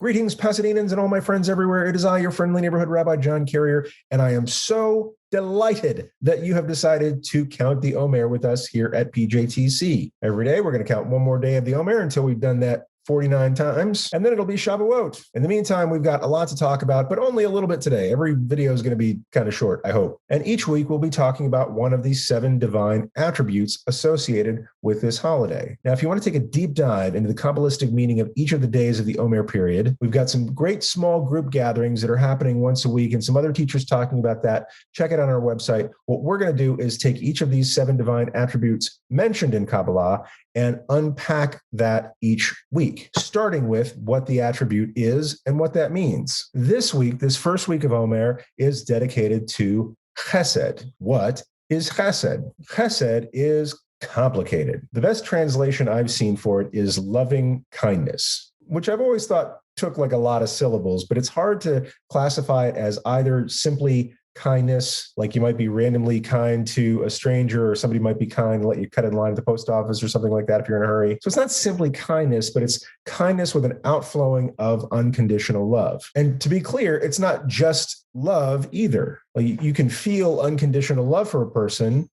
Greetings, Pasadenans and all my friends everywhere. It is I, your friendly neighborhood Rabbi John Carrier, and I am so delighted that you have decided to count the Omer with us here at PJTC. Every day, we're going to count one more day of the Omer until we've done that 49 times, and then it'll be Shavuot. In the meantime, we've got a lot to talk about, but only a little bit today. Every video is going to be kind of short, I hope. And each week, we'll be talking about one of these 7 divine attributes associated with this holiday. Now, if you want to take a deep dive into the Kabbalistic meaning of each of the days of the Omer period, we've got some great small group gatherings that are happening once a week and some other teachers talking about that. Check it out on our website. What we're going to do is take each of these 7 divine attributes mentioned in Kabbalah and unpack that each week, starting with what the attribute is and what that means. This week, this first week of Omer, is dedicated to Chesed. What is Chesed? Chesed is complicated. The best translation I've seen for it is loving kindness, which I've always thought took like a lot of syllables, but it's hard to classify it as either simply kindness, like you might be randomly kind to a stranger, or somebody might be kind and let you cut in line at the post office or something like that if you're in a hurry. So it's not simply kindness, but it's kindness with an outflowing of unconditional love. And to be clear, it's not just love either. Like you can feel unconditional love for a person,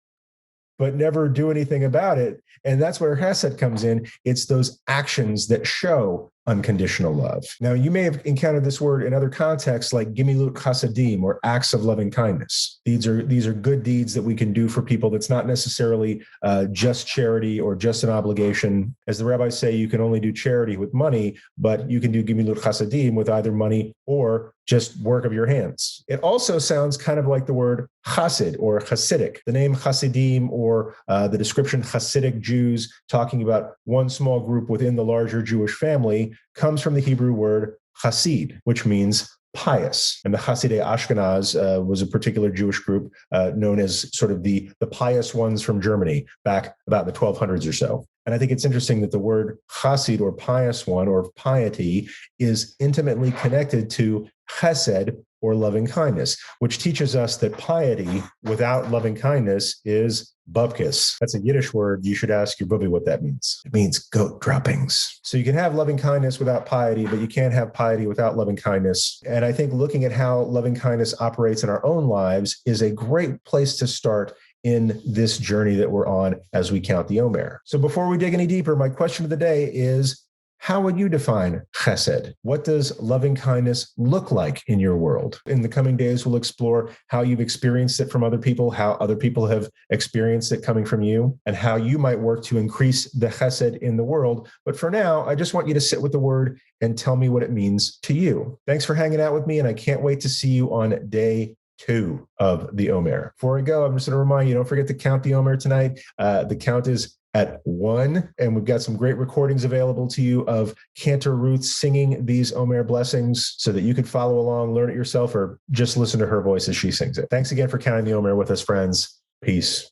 but never do anything about it. And that's where Chesed comes in. It's those actions that show unconditional love. Now, you may have encountered this word in other contexts like gimilut chasadim, or acts of loving kindness. These are good deeds that we can do for people. That's not necessarily just charity or just an obligation. As the rabbis say, you can only do charity with money, but you can do gimilut chasadim with either money or just work of your hands. It also sounds kind of like the word chassid or Hasidic. The name Hasidim, or the description Hasidic Jews, talking about one small group within the larger Jewish family, comes from the Hebrew word Hasid, which means pious. And the Hasidei Ashkenaz was a particular Jewish group known as sort of the pious ones from Germany back about the 1200s or so. And I think it's interesting that the word Hasid, or pious one, or piety, is intimately connected to Chesed, or loving kindness, which teaches us that piety without loving kindness is bubkis. That's a Yiddish word. You should ask your bubby what that means. It means goat droppings. So you can have loving kindness without piety, but you can't have piety without loving kindness. And I think looking at how loving kindness operates in our own lives is a great place to start in this journey that we're on as we count the Omer. So before we dig any deeper, my question of the day is, how would you define Chesed? What does loving kindness look like in your world? In the coming days, we'll explore how you've experienced it from other people, how other people have experienced it coming from you, and how you might work to increase the Chesed in the world. But for now, I just want you to sit with the word and tell me what it means to you. Thanks for hanging out with me, and I can't wait to see you on day 2 of the Omer. Before I go, I'm just going to remind you, don't forget to count the Omer tonight. The count is at 1, and we've got some great recordings available to you of Cantor Ruth singing these Omer blessings so that you can follow along, learn it yourself, or just listen to her voice as she sings it. Thanks again for counting the Omer with us, friends. Peace.